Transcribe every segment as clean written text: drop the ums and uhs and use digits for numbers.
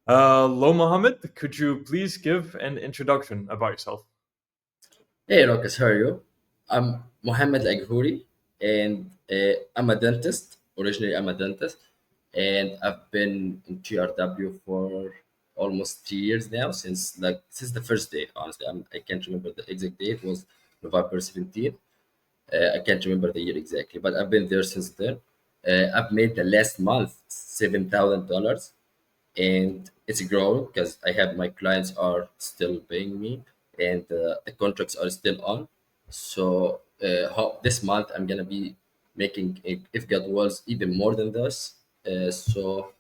Hello, Mohamed. Could you please give an introduction about yourself? Hey, Rokas, how are you? I'm Mohamed Aghuri, and I'm a dentist. Originally, I'm a dentist, and I've been in TRW for almost 3 years now. Since the first day, honestly, I can't remember the exact date. It was November 17th. I can't remember the year exactly, but I've been there since then. I've made the last month $7,000, and it's growing because I have my clients are still paying me, and the contracts are still on. So this month I'm gonna be making, if God wills, even more than this. So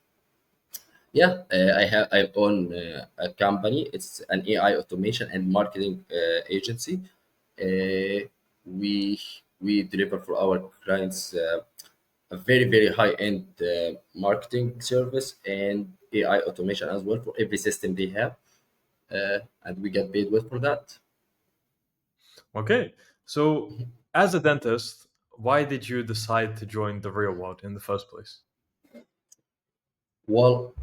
yeah, I own a company. It's an AI automation and marketing agency. Uh, we we deliver for our clients a very high end marketing service and AI automation as well for every system they have, and we get paid well for that. Okay. So, as a dentist, why did you decide to join the real world in the first place? Well,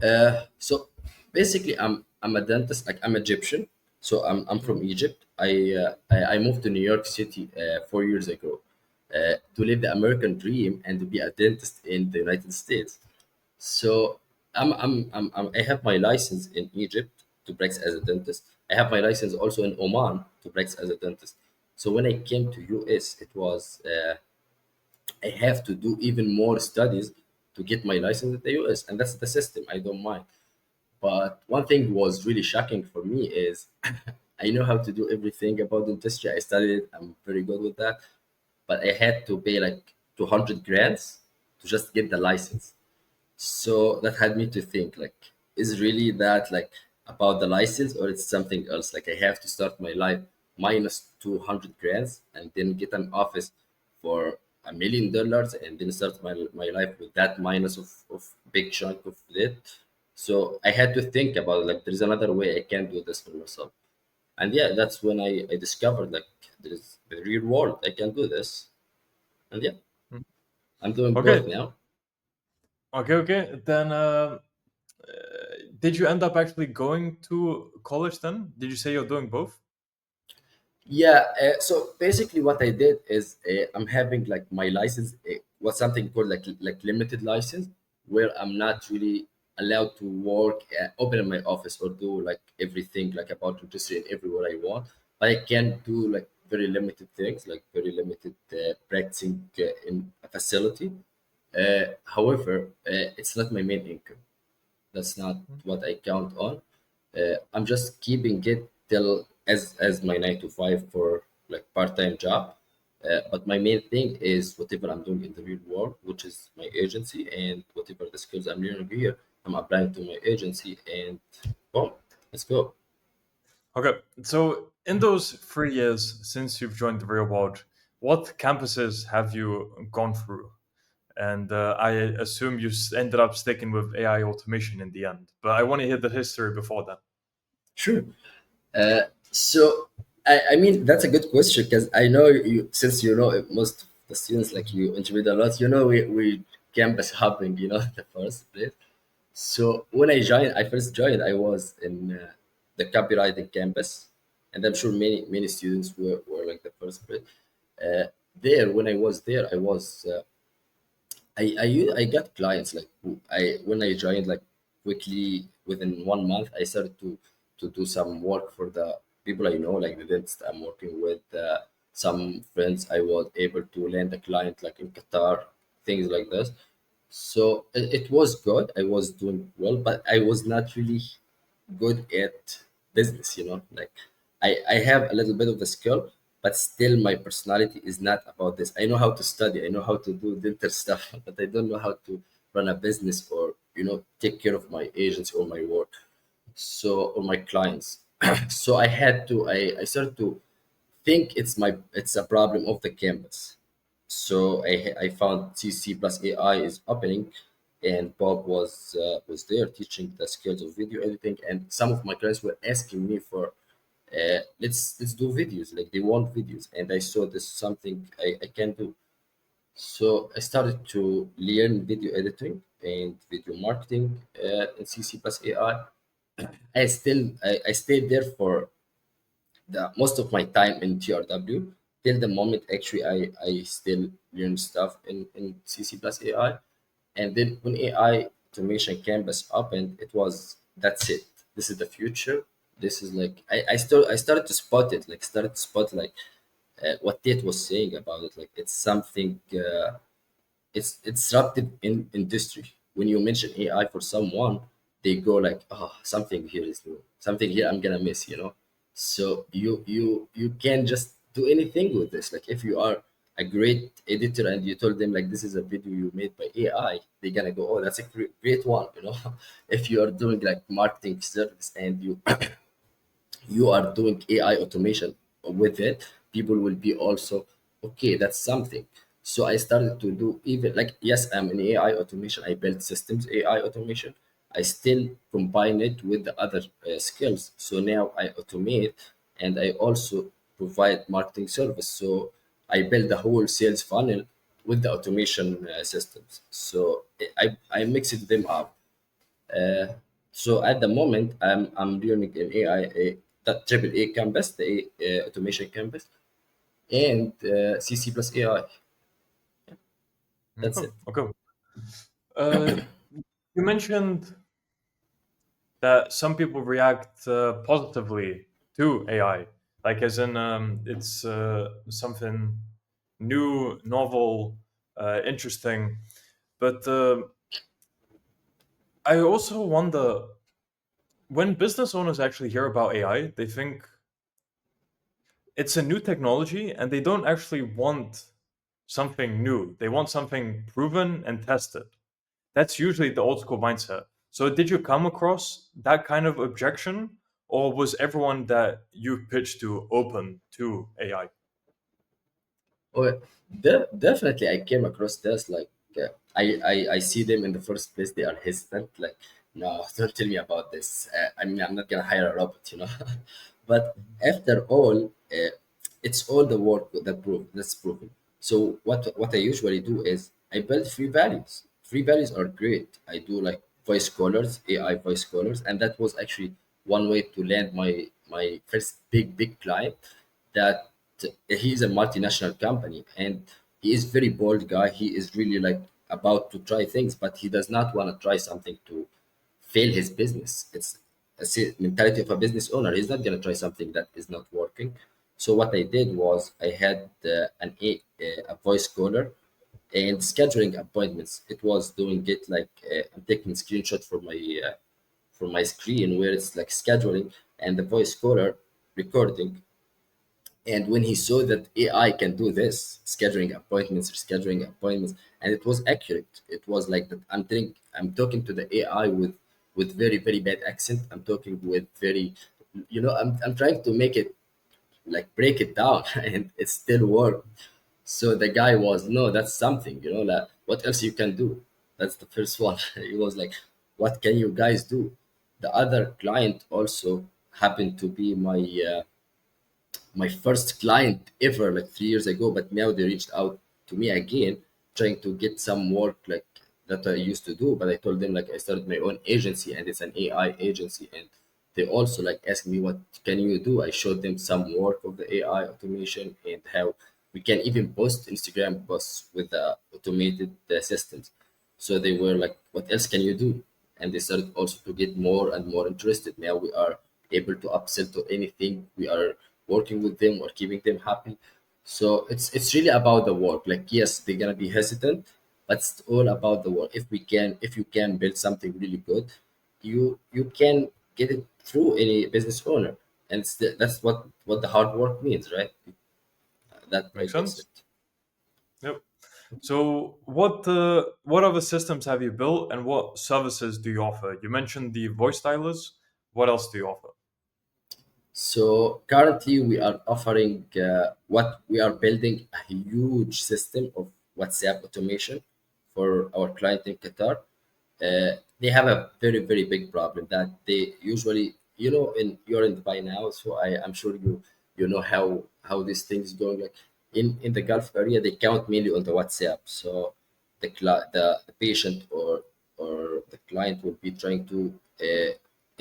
so basically, I'm a dentist. Like I'm Egyptian, so I'm from Egypt. I moved to New York City 4 years ago to live the American dream and to be a dentist in the United States. So I have my license in Egypt to practice as a dentist. I have my license also in Oman to practice as a dentist. So when I came to US, it was I have to do even more studies to get my license in the US, and that's the system. I don't mind. But one thing was really shocking for me is I know how to do everything about dentistry. I studied it. I'm very good with that. But I had to pay like 200 grants to just get the license. So that had me to think like, is really that like about the license or it's something else? Like I have to start my life minus 200 grants and then get an office for $1 million and then start my life with that minus of big chunk of debt. So I had to think about like there's another way I can do this for myself. And yeah, that's when I discovered like there is the real world. I can do this. And yeah, Mhm. I'm doing both Okay. now. Okay. Then, did you end up actually going to college then? Did you say you're doing both? Yeah, so basically what I did is I'm having like my license, what's something called like limited license, where I'm not really allowed to work, open in my office or do like everything like about registry and everywhere I want. But I can do like very limited things, like very limited practicing in a facility. However, it's not my main income. That's not Mhm. what I count on. I'm just keeping it till as my 9 to 5 for like part-time job. But my main thing is whatever I'm doing in the real world, which is my agency, and whatever the skills I'm learning here, I'm applying to my agency, and boom, let's go. Okay. So, in those 3 years since you've joined the real world, what campuses have you gone through? And I assume you ended up sticking with AI automation in the end. But I want to hear the history before that. Sure. So I mean that's a good question because I know you since you know most of the students like you interviewed a lot. You know we campus hopping. You know the first place. So when I first joined, I was in the copywriting campus, and I'm sure many students were like the first place. There, when I was there, I got clients like I when I joined like quickly within 1 month I started to do some work for the people I know like the dentist I'm working with, some friends I was able to land a client like in Qatar, things like this. So it was good. I was doing well, but I was not really good at business, like I have a little bit of the skill, but still my personality is not about this. I know how to study, I know how to do dental stuff, but I don't know how to run a business or take care of my agency or my work, so or my clients. So I started to think it's a problem of the campus. So I found C plus AI is opening, and Bob was there teaching the skills of video editing, and some of my clients were asking me for let's do videos, like they want videos, and I saw this something I can do. So I started to learn video editing and video marketing in CC plus AI. I stayed there for the most of my time in TRW till the moment actually I still learn stuff in CC plus AI. And then when AI automation campus opened, it was that's it. This is the future. This is like I started to spot it, like started to spot like what Tate was saying about it. Like it's something it's disruptive in industry. When you mention AI for someone, they go like, oh, something here is new. Something here I'm gonna miss, you know. So you can just do anything with this. Like if you are a great editor and you told them like this is a video you made by AI, they're gonna go, oh, that's a great one, you know. If you are doing like marketing service and you are doing AI automation with it, people will be also okay. That's something. So I started to do even like yes, I'm in AI automation. I build systems AI automation. I still combine it with the other skills. So now I automate and I also provide marketing service. So I build the whole sales funnel with the automation systems. So I mixed them up. So at the moment, I'm learning an AI, that triple A campus, the automation campus, and CC plus AI. That's Okay. it. Okay. Uh, you mentioned that some people react positively to AI, like as in it's something new, novel, interesting. But I also wonder when business owners actually hear about AI, they think it's a new technology and they don't actually want something new. They want something proven and tested. That's usually the old school mindset. So, did you come across that kind of objection, or was everyone that you pitched to open to AI? Oh, definitely, I came across this. Like, I see them in the first place. They are hesitant. Like, no, don't tell me about this. I mean, I'm not gonna hire a robot, you know. But after all, it's all the work that's proven. So what I usually do is I build free values. Free values are great. I do like voice callers, AI voice callers, and that was actually one way to land my first big client. That he's a multinational company and he is very bold guy. He is really like about to try things, but he does not want to try something to fail his business. It's mentality of a business owner. He's not going to try something that is not working. So what I did was I had a voice caller and scheduling appointments. It was doing it like I'm taking screenshot from my screen where it's like scheduling and the voice caller recording. And when he saw that AI can do this, scheduling appointments, and it was accurate. It was like that. I'm talking to the AI with very bad accent. I'm talking with very, you know, I'm trying to make it like break it down, and it still worked. So the guy was no, that's something, you know. Like what else you can do? That's the first one. He was like, what can you guys do? The other client also happened to be my first client ever like 3 years ago, but now they reached out to me again trying to get some work like that I used to do. But I told them like I started my own agency and it's an AI agency, and they also like asked me what can you do. I showed them some work of the AI automation and how we can even post Instagram posts with the automated systems. So they were like, what else can you do? And they started also to get more and more interested. Now we are able to upsell to anything. We are working with them or keeping them happy. So it's really about the work. Like yes, they're gonna be hesitant, but it's all about the work. If you can build something really good, you can get it through any business owner, and that's what the hard work means, right? That I Makes guess sense. it. Yep. So, what other systems have you built, and what services do you offer? You mentioned the voice stylers. What else do you offer? So currently we are offering what we are building a huge system of WhatsApp automation for our client in Qatar. They have a very big problem that they usually, you know, in you're in Dubai now, so I'm sure you know how this thing is going. Like in the Gulf area, they count mainly on the WhatsApp. So the patient or the client will be trying to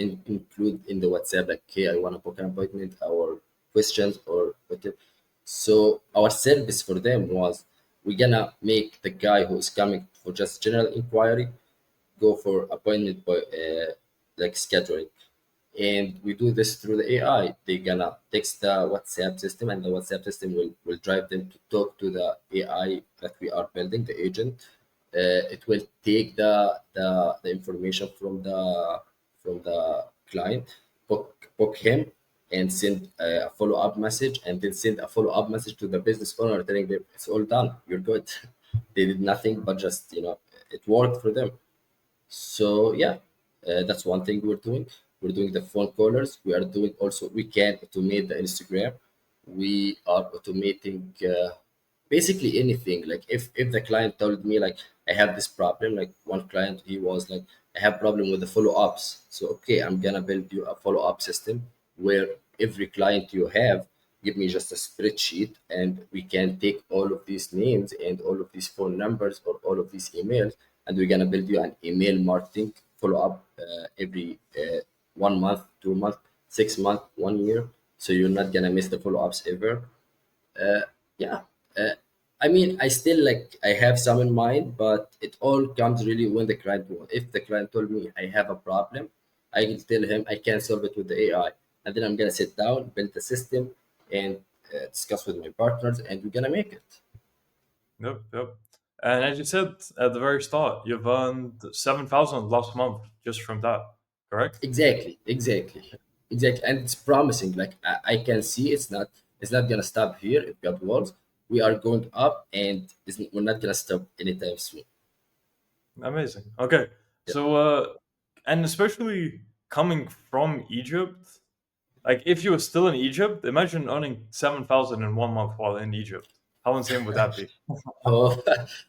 include in the WhatsApp like, hey, I want to book an appointment or questions or whatever. So our service for them was, we're gonna make the guy who is coming for just general inquiry go for appointment by like scheduling. And we do this through the AI. They're gonna text the WhatsApp system, and the WhatsApp system will drive them to talk to the AI that we are building, the agent. It will take the information from the client, book him, and send a follow up message, and then send a follow up message to the business owner telling them it's all done, you're good. They did nothing but just, it worked for them. So yeah, that's one thing we're doing. We're doing the phone callers. We are doing also. We can automate the Instagram. We are automating basically anything. Like if the client told me like, I have this problem. Like one client, he was like, I have problem with the follow ups. So okay, I'm gonna build you a follow up system where every client you have, give me just a spreadsheet, and we can take all of these names and all of these phone numbers or all of these emails, and we're gonna build you an email marketing follow up every 1 month, 2 month, 6 month, 1 year. So you're not gonna miss the follow ups ever. Yeah. Uh, I mean, I still like, I have some in mind, but it all comes really when the client if the client told me I have a problem, I will tell him I can solve it with the AI, and then I'm gonna sit down, build the system, and discuss with my partners, and we're gonna make it. Yep, yep. And as you said at the very start, you've earned 7,000 last month just from that, correct? Exactly, exactly, exactly, and it's promising. Like I can see it's not gonna stop here. It got worse. We are going up, and we're not gonna stop anytime soon. Amazing. Okay. Yeah. So, and especially coming from Egypt, like if you were still in Egypt, imagine earning 7,000 in 1 month while in Egypt. How insane would that be? Oh,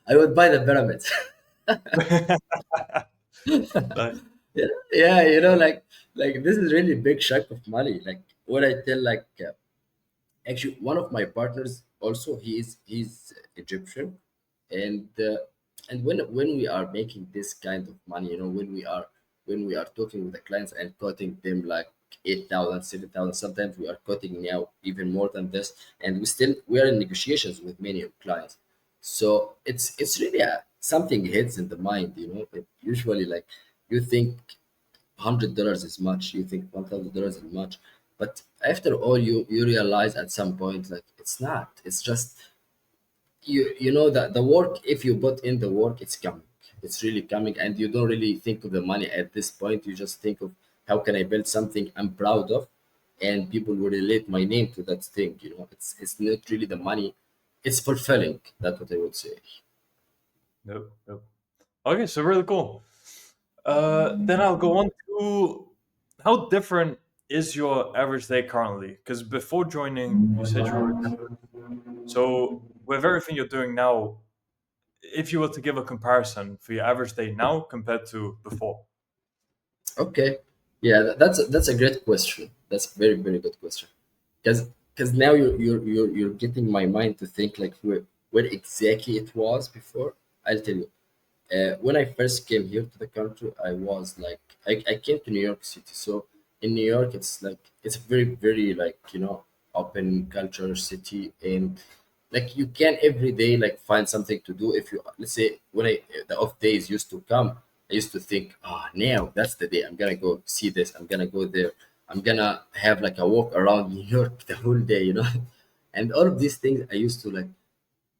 I would buy the pyramids. Like, Yeah, yeah, like this is really big chunk of money. Like what I tell, like actually one of my partners also, he's Egyptian, and when we are making this kind of money, when we are talking with the clients and quoting them like 8,000, 7,000, sometimes we are quoting now even more than this, and we are in negotiations with many clients. So it's really something hits in the mind, usually like you think $100 is much, you think $1,000 is much, but after all, you realize at some point like it's not. It's just you know that the work, if you put in the work, it's coming. It's really coming, and you don't really think of the money at this point. You just think of how can I build something I'm proud of, and people will relate my name to that thing. It's not really the money. It's fulfilling. That's what I would say. nope, nope. Okay, so really cool. Then I'll go on to how different is your average day currently? Because before joining, you said you were in Egypt. So with everything you're doing now, if you were to give a comparison for your average day now compared to before. Okay. Yeah, that's a great question. That's a very very good question. Because now you're getting my mind to think like where exactly it was before. I'll tell you. When I first came here to the country, I was like, I came to New York City. So in New York, it's like it's a very very like open culture city, and like you can every day like find something to do. If you, let's say, when the off days used to come, I used to think, now that's the day I'm gonna go see this, I'm gonna go there, I'm gonna have like a walk around New York the whole day, and all of these things I used to like.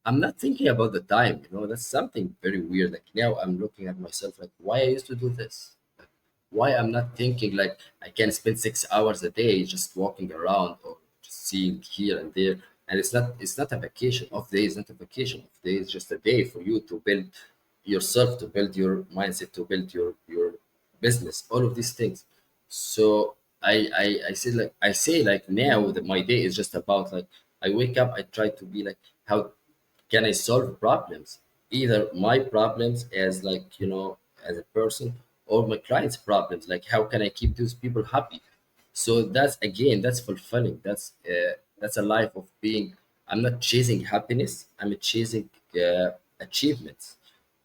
I'm not thinking about the time, that's something very weird. Like now I'm looking at myself like, why I used to do this? Like, why I'm not thinking like I can spend 6 hours a day just walking around or just seeing here and there. And it's not a vacation. Off day is not a vacation. Off day is just a day for you to build yourself, to build your mindset, to build your business, all of these things. So I say like now that my day is just about like I wake up, I try to be like, how can I solve problems? Either my problems as like, as a person, or my clients' problems. Like how can I keep those people happy? So that's again, that's fulfilling. That's a life of being. I'm not chasing happiness. I'm chasing achievements.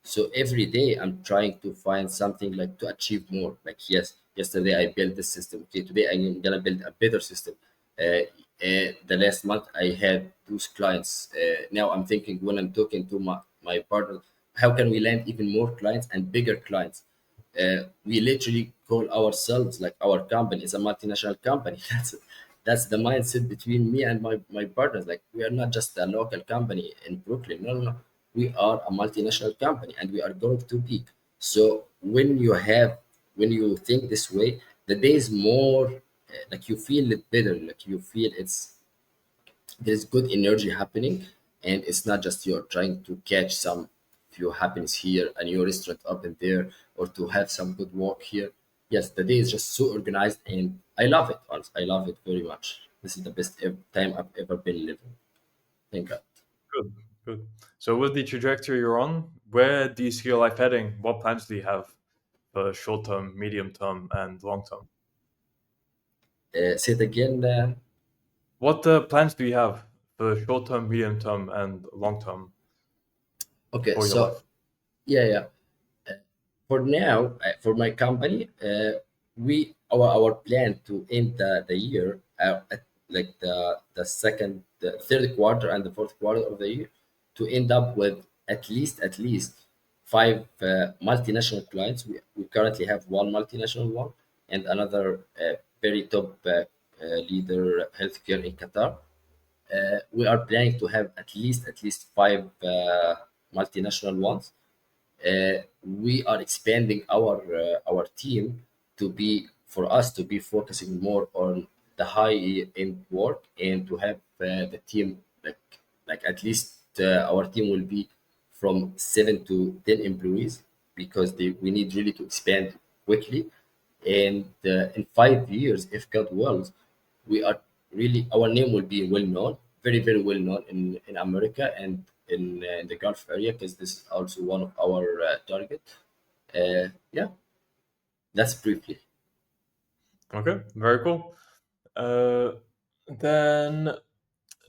So every day I'm trying to find something like to achieve more. Like yes, Yesterday I built this system. Okay, today I'm gonna build a better system. The last month I had those clients. Now I'm thinking when I'm talking to my partner, how can we land even more clients and bigger clients? We literally call ourselves like our company is a multinational company. That's the mindset between me and my partners. Like we are not just a local company in Brooklyn. No, no, no. We are a multinational company and we are going to be. So when you think this way, the day is more like you feel it better. Like you feel there's good energy happening, and it's not just you're trying to catch some few happiness here, a new restaurant up in there, or to have some good walk here. Yes, the day is just so organized, and I love it. Honestly, I love it very much. This is the best time I've ever been living. Thank God. Good, good. So with the trajectory you're on, where do you see your life heading? What plans do you have for short term, medium term, and long term? Say it again. What plans do you have for short term, medium term, and long term Okay, for your so life? yeah, yeah. For now, for my company, our plan to end the year at like the third quarter and the fourth quarter of the year to end up with at least five multinational clients. We currently have one multinational one and another very top leader healthcare in Qatar. We are planning to have at least five multinational ones. We are expanding our team to be for us to be focusing more on the high end work and to have the team like at least our team will be from 7 to 10 employees because we need really to expand quickly, and in 5 years, if God wills, we are really our name will be well known, very well known in America and in the Gulf area because this is also one of our target. Yeah, that's briefly. Okay, very cool. Uh, then,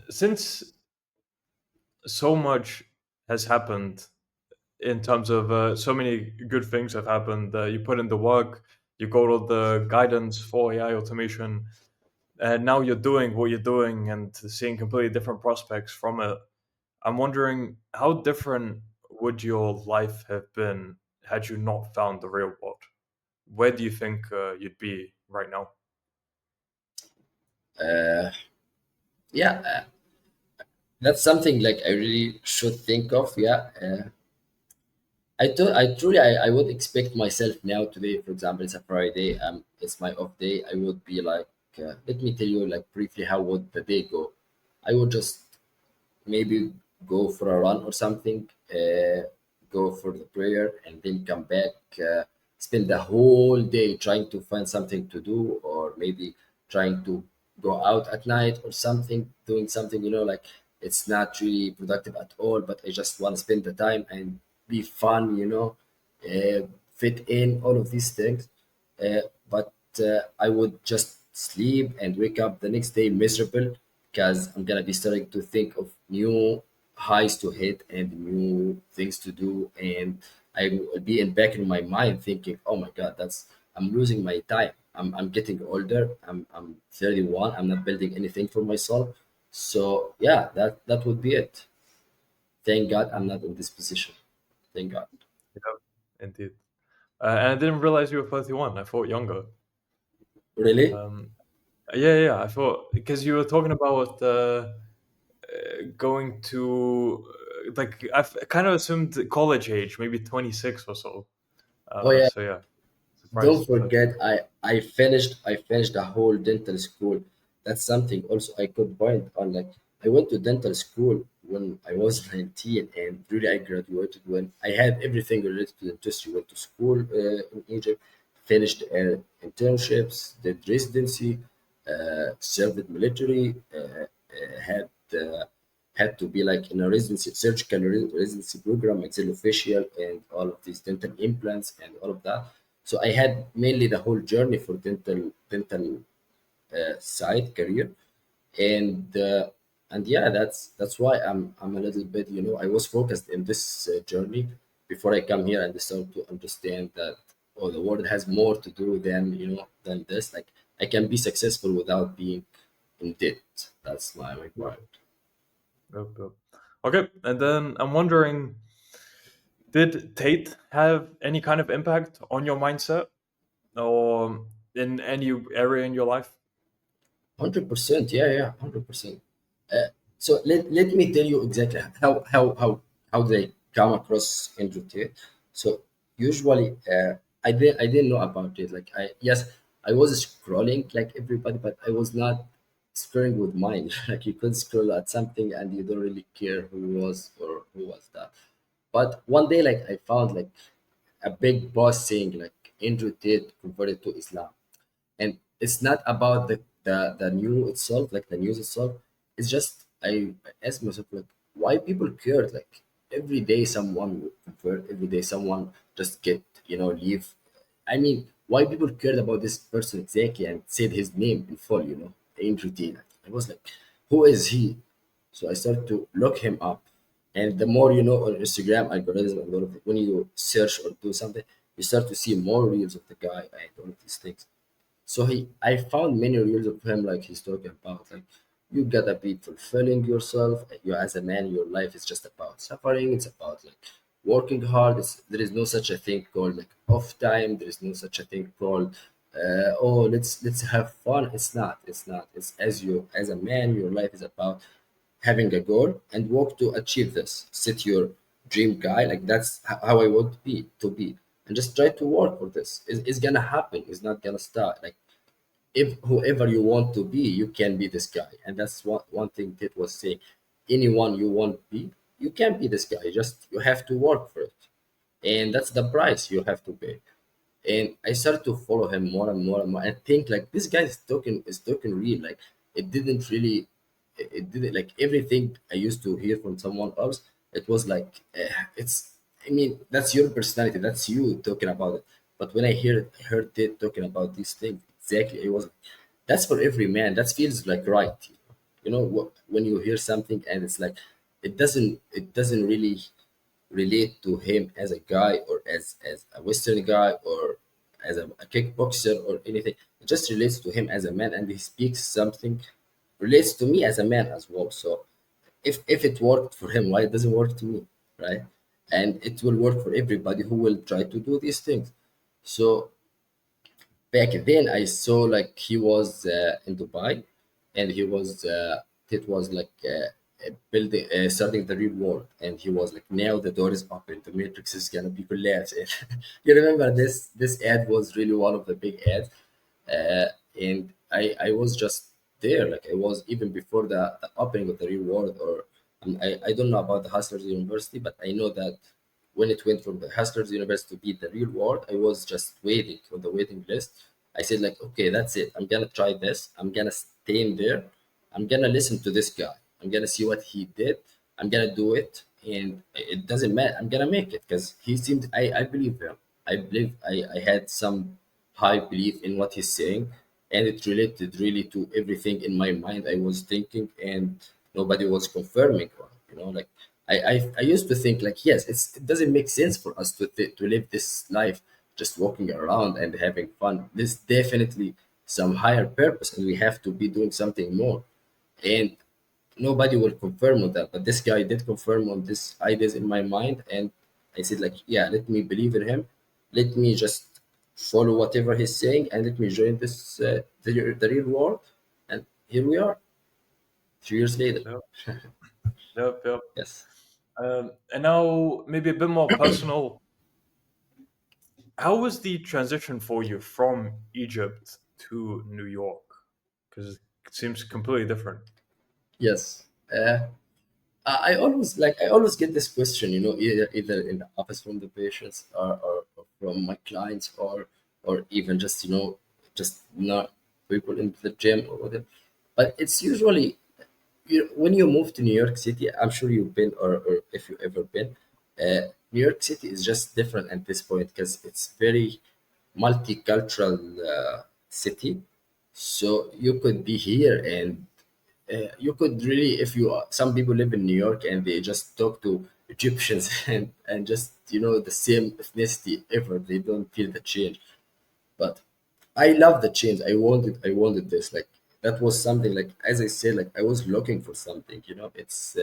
since so much has happened in terms of so many good things have happened, you put in the work, you got all the guidance for AI automation, and now you're doing what you're doing and seeing completely different prospects from it. I'm wondering how different would your life have been had you not found the real world? Where do you think you'd be right now? Yeah, that's something like I really should think of. Yeah, I truly I would expect myself now today, for example, it's a Friday, it's my off day. I would be like, let me tell you like briefly how would the day go. I would just maybe go for a run or something, go for the prayer, and then come back. Spend the whole day trying to find something to do, or maybe trying to go out at night or something, doing something. Like it's not really productive at all. But I just want to spend the time and be fun. Fit in all of these things. But I would just sleep and wake up the next day miserable because I'm gonna be starting to think of new highs to hit and new things to do, and I will be in back in my mind thinking, "Oh my God, I'm losing my time. I'm getting older. I'm 31. I'm not building anything for myself." So yeah, that would be it. Thank God I'm not in this position. Thank God. Yeah, indeed. And I didn't realize you were 31. I thought younger. Really? Um, yeah. I thought because you were talking about going to like kind of assumed college age, maybe 26 or so. Oh yeah. So yeah, Don't surprised forget, 31. I finished the whole dental school. That's something also I could point on. Like I went to dental school when I was 19, and really I graduated when I had everything related to dentistry. Went to school in Egypt, finished internships, did residency, served military, had had to be like in a residency, surgical residency program, maxillofacial, and all of these dental implants and all of that. So I had mainly the whole journey for dental side career, and yeah, that's why I'm a little bit, I was focused in this journey before I come here and start to understand that. oh, the world has more to do than than this. Like I can be successful without being in debt. That's my Yep, point. yep, yep. Okay, and then I'm wondering, did Tate have any kind of impact on your mindset or in any area in your life? 100%, yeah, yeah, 100%. So let me tell you exactly how they come across into it. So usually, I didn't know about it. Like yes, I was scrolling like everybody, but I was not scrolling with mind. Like you could scroll at something and you don't really care who was or who was that. But one day, like I found like a big boss saying like Andrew Tate converted to Islam, and it's not about the new itself, like the news itself. It's just I ask myself like why people cared. Like every day someone would convert, every day someone just get leave. I mean, why people cared about this person exactly and said his name in full, Andrew Tate. I was like, who is he? So I started to look him up. And the more you know on Instagram algorithm, and all of it, when you search or do something, you start to see more reels of the guy and all of these things. So I found many reels of him, like he's talking about, like you gotta be fulfilling yourself. You as a man, your life is just about suffering. It's about like working hard. There is no such a thing called like off time. There is no such a thing called oh let's have fun. It's not. It's not. It's as you as a man, your life is about having a goal and work to achieve this. Set your dream guy. Like that's how I want to be, and just try to work for this. It's gonna happen. It's not gonna start. Like if whoever you want to be, you can be this guy. And that's one thing Ted was saying. Anyone you want to be, you can be this guy. Just you have to work for it. And that's the price you have to pay. And I started to follow him more and more and more and think like this guy is talking real. Like it didn't really it didn't like everything I used to hear from someone else, it was like it's I mean that's your personality, that's you talking about it. But when I heard it talking about these things exactly, it was like, that's for every man, that feels like right. What when you hear something and it's like it doesn't really relate to him as a guy or as a Western guy or as a kickboxer or anything. It just relates to him as a man, and he speaks something relates to me as a man as well. So if it worked for him, why it doesn't work to me, right? And it will work for everybody who will try to do these things. So back then I saw like he was in Dubai, and it was like building starting the real world, and he was like now the door is open, the matrix is gonna be collapsed. You remember this ad was really one of the big ads, and I was just there, like I was even before the opening of the real world. Or I don't know about the Hustlers University, but I know that when it went from the Hustlers University to be the real world, I was just waiting on the waiting list. I said like, okay, that's it. I'm gonna try this. I'm gonna stay in there. I'm gonna listen to this guy. I'm gonna see what he did. I'm gonna do it, and it doesn't matter. I'm gonna make it because he seemed. I believe him. I believe I had some high belief in what he's saying, and it related really to everything in my mind I was thinking, and nobody was confirming. Like I used to think like yes, it doesn't make sense for us to live this life just walking around and having fun. There's definitely some higher purpose, and we have to be doing something more. And nobody will confirm on that, but this guy did confirm on this ideas in my mind, and I said like, yeah, let me believe in him. Let me just follow whatever he's saying, and let me join this the real world. And here we are, 3 years later. Yep, yep, yep. Yes. And now, maybe a bit more personal. How was the transition for you from Egypt to New York? Because it seems completely different. Yes. I always get this question, either in the office from the patients, or from my clients, or even just just not people in the gym or whatever. But it's usually when you move to New York City, I'm sure you've been, or if you've ever been, New York City is just different at this point because it's very multicultural city. So you could be here and you could really, if you some people live in New York and they just talk to Egyptians and just the same ethnicity ever. They don't feel the change. But I love the change. I wanted this. Like that was something, like as I said, like I was looking for something. It's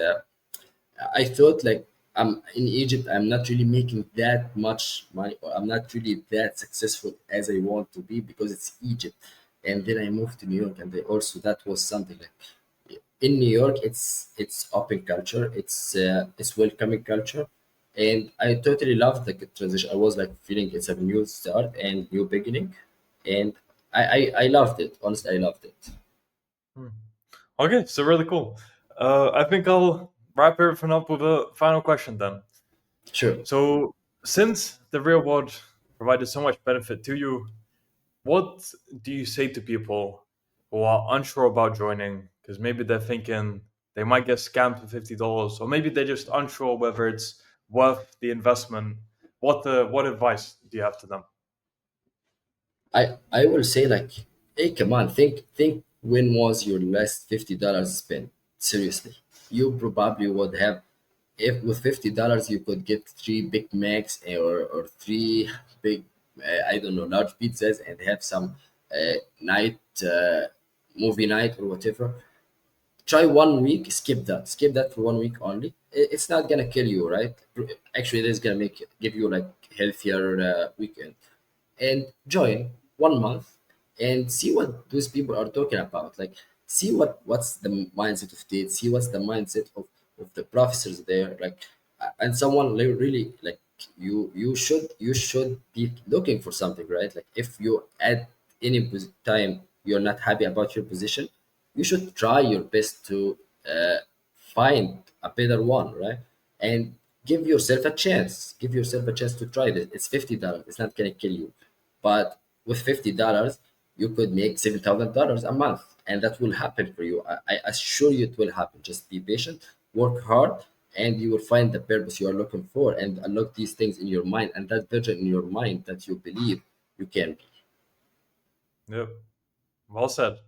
I thought like I'm in Egypt. I'm not really making that much money, or I'm not really that successful as I want to be because it's Egypt. And then I moved to New York, and also that was something like in New York. It's open culture. It's welcoming culture, and I totally loved the transition. I was like feeling it's a new start and new beginning, and I loved it. Honestly, I loved it. Hmm. Okay, so really cool. I think I'll wrap everything up with a final question then. Sure. So, since the real world provided so much benefit to you, what do you say to people who are unsure about joining? Because maybe they're thinking they might get scammed for $50, or maybe they're just unsure whether it's worth the investment. What advice do you have to them? I will say like, hey, come on, think when was your last $50 spent? Seriously, you probably would have, if with $50 you could get three Big Macs or three big, I don't know, large pizzas and have some night movie night or whatever. Try 1 week, skip that for 1 week only. It's not gonna kill you, right? Actually, it is gonna give you like healthier weekend. And join 1 month and see what those people are talking about. Like, see what's the mindset of Tate, see what's the mindset of the professors there. Like, and someone really like you should be looking for something, right? Like, if you at any time you're not happy about your position, you should try your best to find a better one, right? And give yourself a chance to try this. It's $50. It's not gonna kill you. But with $50, you could make $7,000 a month, and that will happen for you. I assure you it will happen. Just be patient, work hard, and you will find the purpose you are looking for, and unlock these things in your mind, and that vision in your mind that you believe you can be. Yep, well said.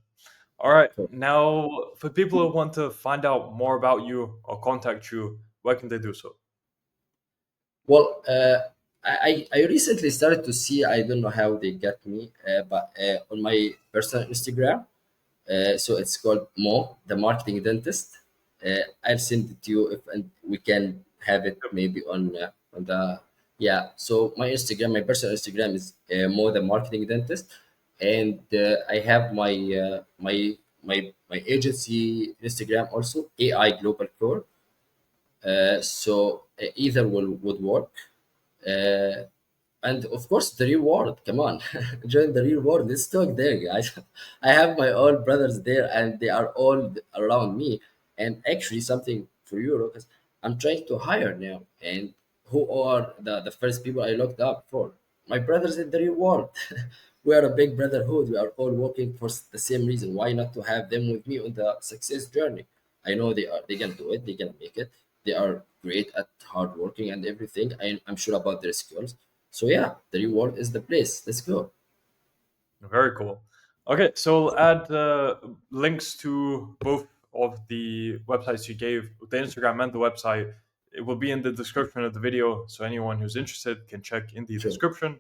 All right, So, now for people who want to find out more about you or contact you, where can they do so? well, I recently started to see. I don't know how they got me, but on my personal Instagram. So it's called Mo, the marketing dentist. I'll send it to you if, and we can have it Yep. maybe on the, yeah. So my Instagram, my personal Instagram is Mo, the marketing dentist, and I have my agency Instagram also, AI Global Core. So either would work. Uh, and of course, the reward. Come on, join the reward. Let's talk there, guys. I have my own brothers there, and they are all around me. And actually, something for you, because I'm trying to hire now. And who are the first people I looked up for? My brothers in the reward. We are a big brotherhood. We are all working for the same reason. Why not to have them with me on the success journey? I know they can do it. They can make it. They are great at hard working and everything. I'm sure about their skills. So yeah, the reward is the place. Let's go. Very cool. Okay, so I'll add links to both of the websites you gave, the Instagram and the website. It will be in the description of the video, so anyone who's interested can check in the Sure. description.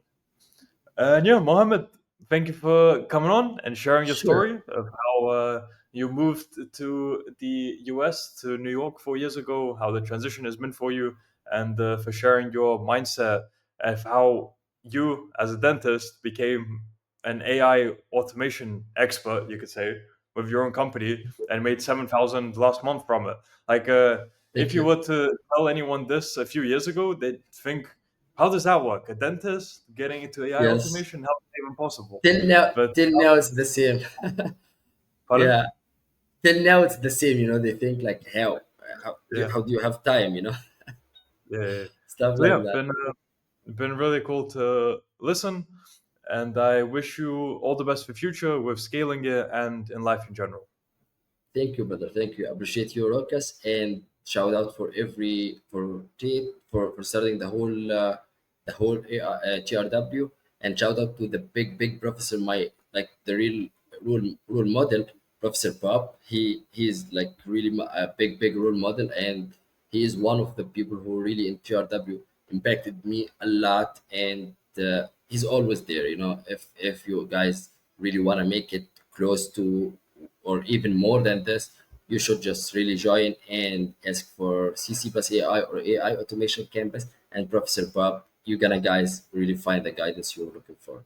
And yeah, Mohammed, thank you for coming on and sharing your Sure. story of how you moved to the US, to New York 4 years ago, how the transition has been for you, and for sharing your mindset of how you, as a dentist, became an AI automation expert, you could say, with your own company and made 7,000 last month from it. Like, if Thank you you. were to tell anyone this a few years ago, they'd think, how does that work? A dentist getting into AI Yes. automation? How is that even possible? Till now, But till now it's the same. pardon? Yeah. Till now it's the same. They think like Yeah, how do you have time? yeah, yeah. Stuff So yeah, like that. been really cool to listen, and I wish you all the best for future with scaling it and in life in general. Thank you, brother. Thank you. I appreciate your Rokas, and shout out for Tate for starting the whole TRW, and shout out to the big professor, my like the real role model, Professor Pop. He's like really a big role model, and he is one of the people who really in TRW impacted me a lot, and he's always there. You know, if you guys really want to make it close to or even more than this, you should just really join and ask for CC plus AI or AI automation campus and Professor Bob. You're gonna guys really find the guidance you're looking for.